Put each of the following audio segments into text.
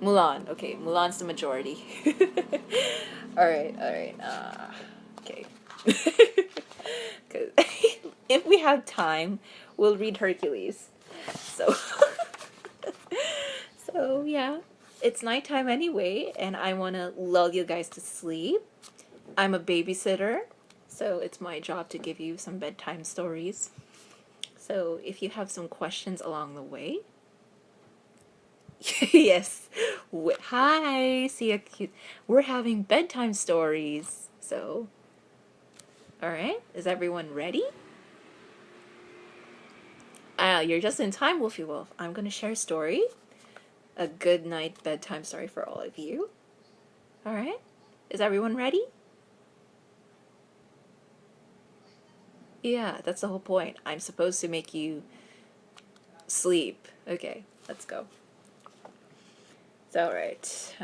Mulan. Okay, Mulan's the majority. Alright, alright. Okay. Because if we have time, we'll read Hercules. So, so yeah. It's nighttime anyway, and I want to lull you guys to sleep. I'm a babysitter, so it's my job to give you some bedtime stories. So if you have some questions along the way, yes. Hi, see ya cute. We're having bedtime stories. So, all right, is everyone ready? You're just in time, Wolfie Wolf. I'm gonna share a story, a good night bedtime story for all of you. All right, is everyone ready? Yeah, that's the whole point. I'm supposed to make you sleep. Okay, let's go. All right.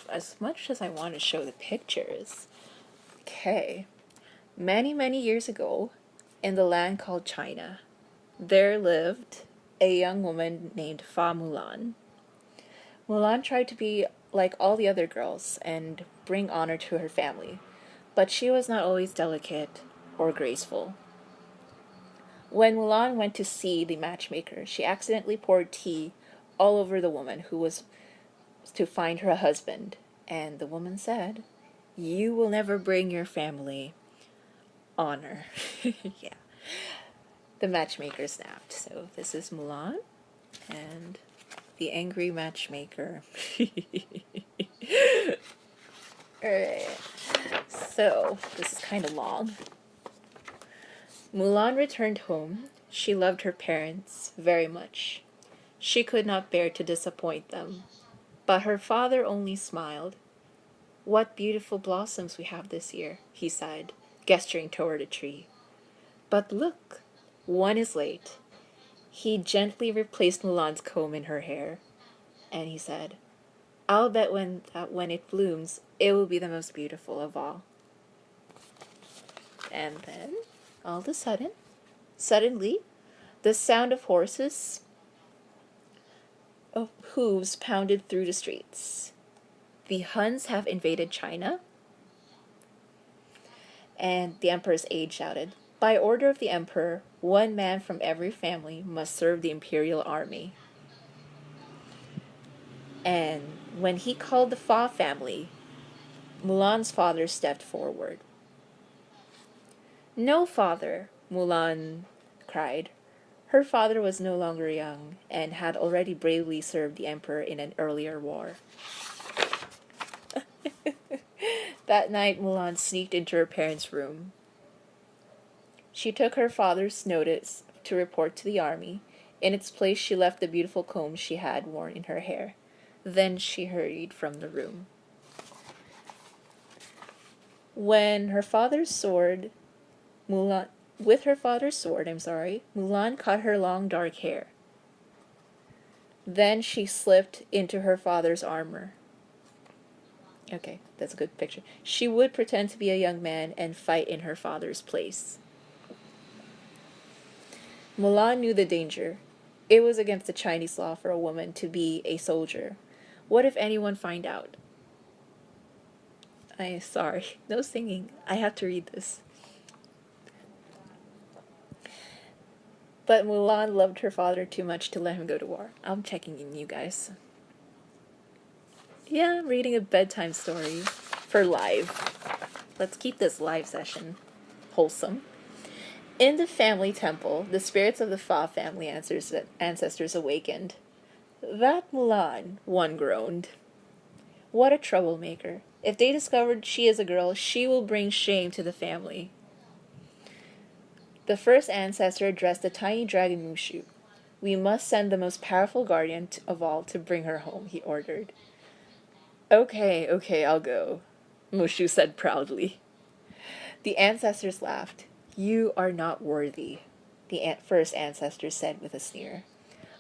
As much as I want to show the pictures. Okay. Many, many years ago, in the land called China, there lived a young woman named Fa Mulan. Mulan tried to be like all the other girls and bring honor to her family, but she was not always delicate or graceful. When Mulan went to see the matchmaker, she accidentally poured tea all over the woman who was to find her a husband, and the woman said, "You will never bring your family honor." Yeah. The matchmaker snapped. So this is Mulan and the angry matchmaker. Alright. So this is kind of long. Mulan returned home. She loved her parents very much. She could not bear to disappoint them. But her father only smiled. "What beautiful blossoms we have this year," he sighed, gesturing toward a tree. "But look, one is late." He gently replaced Mulan's comb in her hair, and he said, "I'll bet when it blooms, it will be the most beautiful of all." And then, all of a sudden, suddenly, the sound of hooves pounded through the streets. The Huns have invaded China, and the emperor's aide shouted, "By order of the emperor, one man from every family must serve the imperial army." And when he called the Fa family, Mulan's father stepped forward. "No, father," Mulan cried. Her father was no longer young and had already bravely served the emperor in an earlier war. That night, Mulan sneaked into her parents' room. She took her father's notice to report to the army. In its place, she left the beautiful comb she had worn in her hair. Then she hurried from the room. When her father's sword, Mulan, with her father's sword, Mulan cut her long dark hair. Then she slipped into her father's armor. Okay, that's a good picture. She would pretend to be a young man and fight in her father's place. Mulan knew the danger. It was against the Chinese law for a woman to be a soldier. What if anyone find out? Sorry, no singing. I have to read this. But Mulan loved her father too much to let him go to war. I'm checking in, you guys. Yeah, I'm reading a bedtime story for live. Let's keep this live session wholesome. In the family temple, the spirits of the Fa family ancestors awakened. "That Mulan," one groaned. "What a troublemaker. If they discovered she is a girl, she will bring shame to the family." The first ancestor addressed the tiny dragon Mushu. "We must send the most powerful guardian of all to bring her home," he ordered. Okay, I'll go," Mushu said proudly. The ancestors laughed. "You are not worthy," the first ancestor said with a sneer.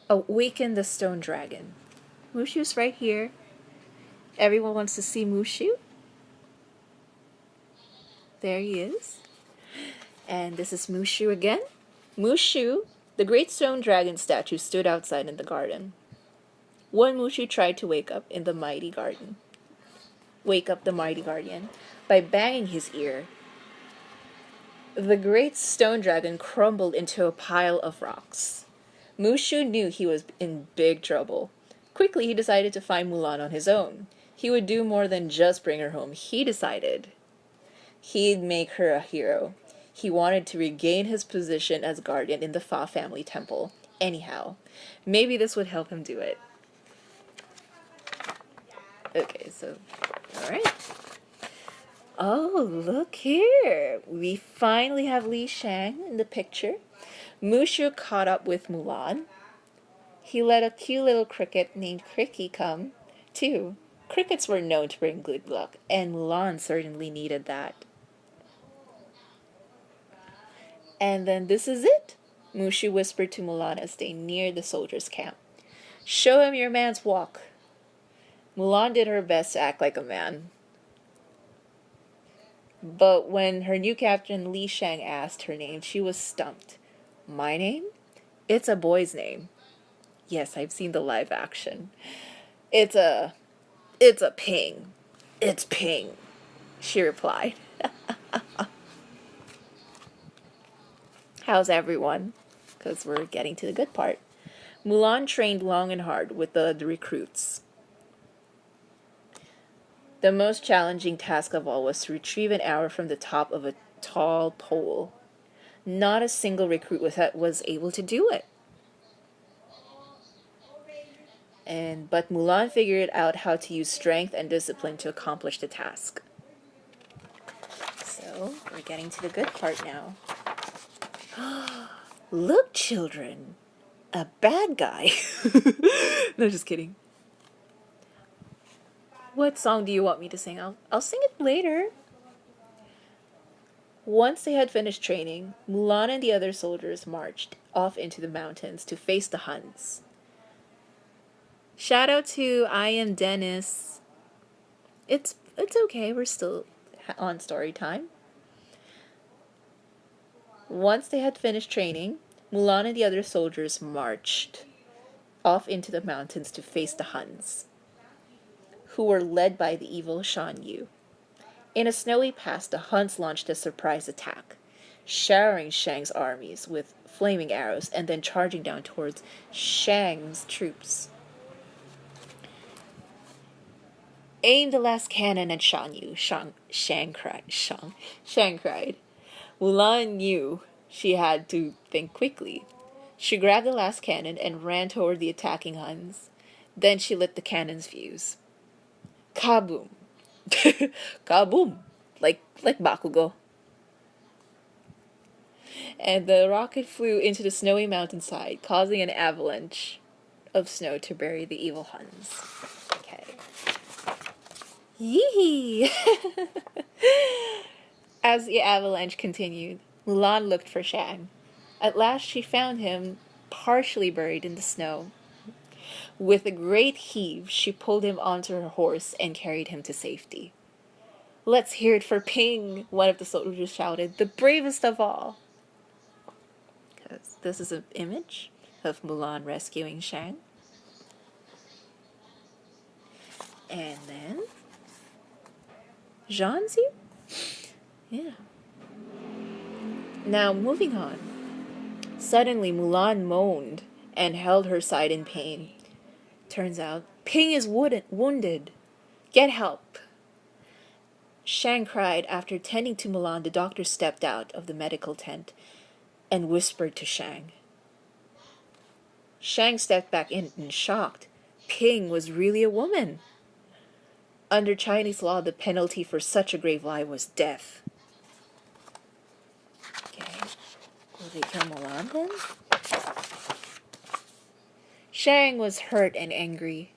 "Awaken the stone dragon." "Mushu's right here. Everyone wants to see Mushu?" There he is. And this is Mushu again. Mushu, the great stone dragon statue, stood outside in the garden. One Mushu tried to wake up the mighty guardian by banging his ear. The great stone dragon crumbled into a pile of rocks. Mushu knew he was in big trouble. Quickly, he decided to find Mulan on his own. He would do more than just bring her home. He decided he'd make her a hero. He wanted to regain his position as guardian in the Fa family temple. Anyhow, maybe this would help him do it. Okay, so, alright. Oh, look here. We finally have Li Shang in the picture. Mushu caught up with Mulan. He let a cute little cricket named Cricky come, too. Crickets were known to bring good luck, and Mulan certainly needed that. And then this is it, Mushu whispered to Mulan as they neared the soldiers' camp. Show him your man's walk. Mulan did her best to act like a man. But when her new captain Li Shang asked her name, she was stumped. My name? It's a boy's name. Yes, I've seen the live action. It's a Ping. It's Ping, she replied. How's everyone? Because we're getting to the good part. Mulan trained long and hard with the recruits. The most challenging task of all was to retrieve an arrow from the top of a tall pole. Not a single recruit was able to do it. But Mulan figured out how to use strength and discipline to accomplish the task. So, we're getting to the good part now. Look, children, a bad guy. No, just kidding. What song do you want me to sing? I'll sing it later. Once they had finished training, Mulan and the other soldiers marched off into the mountains to face the Huns. Shout out to I Am Dennis. It's okay, we're still on story time. Once they had finished training, Mulan and the other soldiers marched off into the mountains to face the Huns, who were led by the evil Shan Yu. In a snowy pass, the Huns launched a surprise attack, showering Shang's armies with flaming arrows and then charging down towards Shang's troops. Aim the last cannon at Shan Yu, Shang cried. Mulan knew she had to think quickly. She grabbed the last cannon and ran toward the attacking Huns. Then she lit the cannon's fuse. Kaboom! Kaboom! Like Bakugo. And the rocket flew into the snowy mountainside, causing an avalanche of snow to bury the evil Huns. Okay. Yee! As the avalanche continued, Mulan looked for Shang. At last she found him partially buried in the snow. With a great heave, she pulled him onto her horse and carried him to safety. Let's hear it for Ping, one of the soldiers shouted, the bravest of all. Because this is an image of Mulan rescuing Shang. And then Zhanzi? Yeah. Now, moving on. Suddenly, Mulan moaned and held her side in pain. Turns out, Ping is wounded. Get help. Shang cried. After tending to Mulan, the doctor stepped out of the medical tent and whispered to Shang. Shang stepped back in shocked. Ping was really a woman. Under Chinese law, the penalty for such a grave lie was death. Okay. Will they kill Mulan then? Shang was hurt and angry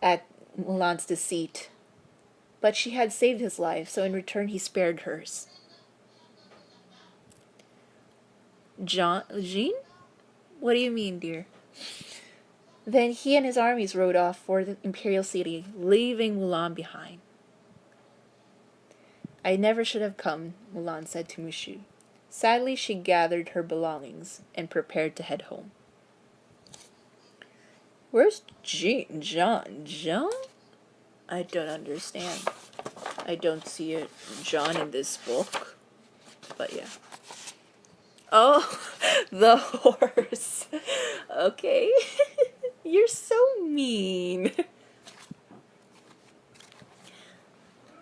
at Mulan's deceit, but she had saved his life, so in return he spared hers. Jean? What do you mean, dear? Then he and his armies rode off for the imperial city, leaving Mulan behind. I never should have come, Mulan said to Mushu. Sadly, she gathered her belongings and prepared to head home. Where's John? John? I don't understand. I don't see a John in this book. But yeah. Oh, the horse. Okay. You're so mean.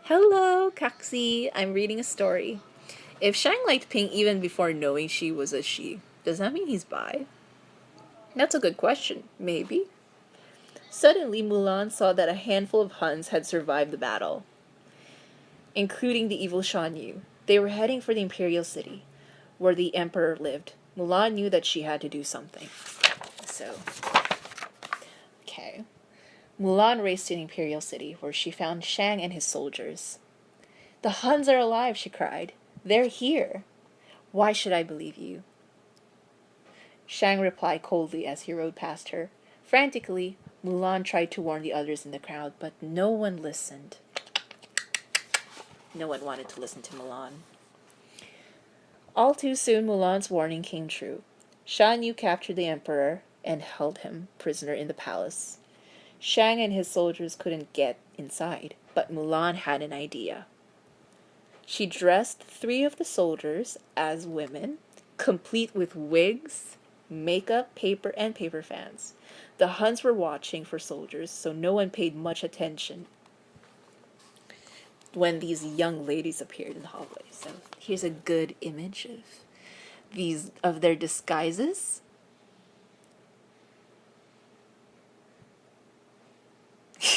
Hello, Kaxi. I'm reading a story. If Shang liked pink even before knowing she was a she, does that mean he's bi? That's a good question. Maybe. Suddenly, Mulan saw that a handful of Huns had survived the battle, including the evil Shan Yu. They were heading for the imperial city, where the emperor lived. Mulan knew that she had to do something. So, okay. Mulan raced to the imperial city, where she found Shang and his soldiers. "The Huns are alive," she cried. "They're here. Why should I believe you?" Shang replied coldly as he rode past her. Frantically, Mulan tried to warn the others in the crowd, but no one listened. No one wanted to listen to Mulan. All too soon, Mulan's warning came true. Shan Yu captured the emperor and held him prisoner in the palace. Shang and his soldiers couldn't get inside, but Mulan had an idea. She dressed 3 of the soldiers as women, complete with wigs, makeup, paper, and paper fans. The Huns were watching for soldiers, so no one paid much attention when these young ladies appeared in the hallway. So here's a good image of their disguises.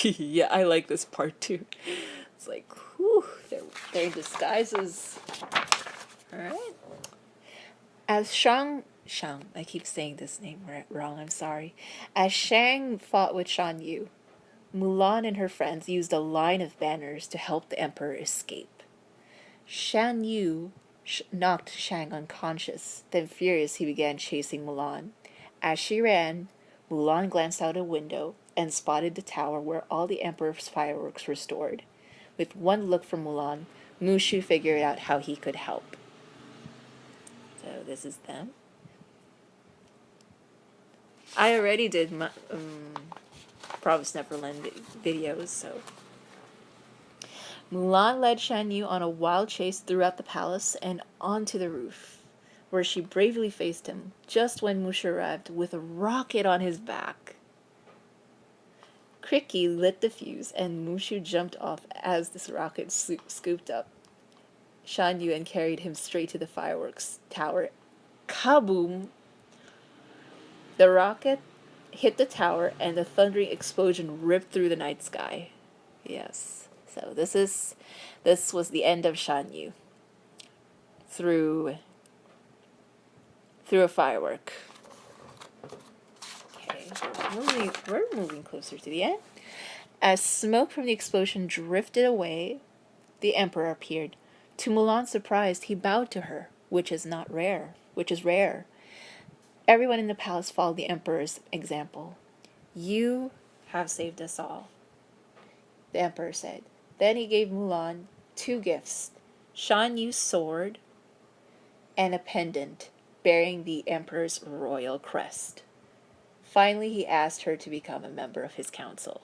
Yeah, I like this part too. It's like, whew, their disguises. Alright. As Shang, I keep saying this name wrong, I'm sorry. As Shang fought with Shan Yu, Mulan and her friends used a line of banners to help the emperor escape. Shan Yu knocked Shang unconscious. Then furious, he began chasing Mulan. As she ran, Mulan glanced out a window and spotted the tower where all the emperor's fireworks were stored. With one look from Mulan, Mushu figured out how he could help. So this is them. I already did my Promise Neverland videos, so. Mulan led Shan Yu on a wild chase throughout the palace and onto the roof, where she bravely faced him, just when Mushu arrived with a rocket on his back. Cricky lit the fuse, and Mushu jumped off as this rocket scooped up Shan Yu and carried him straight to the fireworks tower. Kaboom! The rocket hit the tower, and the thundering explosion ripped through the night sky. Yes. So this was the end of Shan Yu. Through a firework. Okay, we're moving closer to the end. As smoke from the explosion drifted away, the emperor appeared. To Mulan's surprise, he bowed to her, which is rare. Everyone in the palace followed the emperor's example. "You have saved us all," the emperor said. Then he gave Mulan 2 gifts, Shan Yu's sword and a pendant bearing the emperor's royal crest. Finally, he asked her to become a member of his council.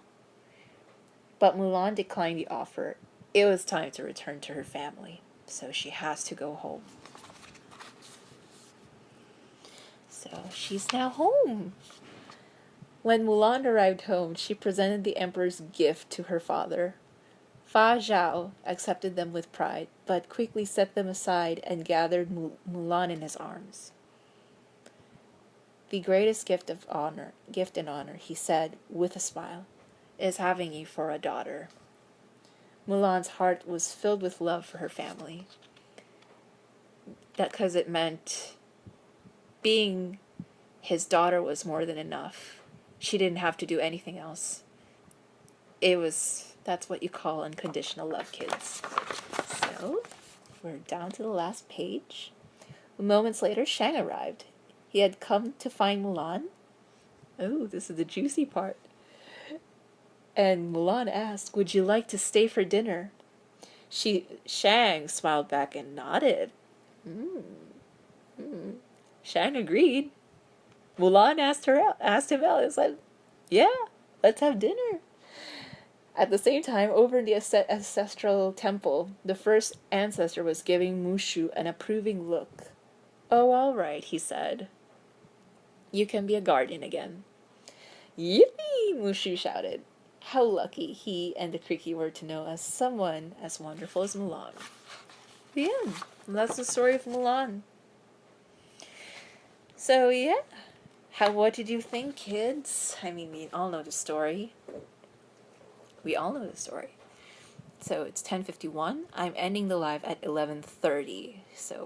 But Mulan declined the offer. It was time to return to her family, so she has to go home. So she's now home. When Mulan arrived home, she presented the emperor's gift to her father. Fa Zhao accepted them with pride, but quickly set them aside and gathered Mulan in his arms. "The greatest gift and honor," he said with a smile, "is having you for a daughter." Mulan's heart was filled with love for her family. That because it meant being his daughter was more than enough. She didn't have to do anything else. That's what you call unconditional love, kids. So, we're down to the last page. Moments later, Shang arrived. He had come to find Mulan. Oh, this is the juicy part. And Mulan asked, "Would you like to stay for dinner?" Shang smiled back and nodded. Shang agreed. Mulan asked him out. He said, Yeah, let's have dinner. At the same time, over in the ancestral temple, the first ancestor was giving Mushu an approving look. Oh, all right, he said. You can be a guardian again. Yippee! Mushu shouted. How lucky he and the Creaky were to know as someone as wonderful as Mulan. The end. And that's the story of Mulan. So yeah, what did you think, kids? I mean, we all know the story. We all know the story. So it's 10:51. I'm ending the live at 11:30. So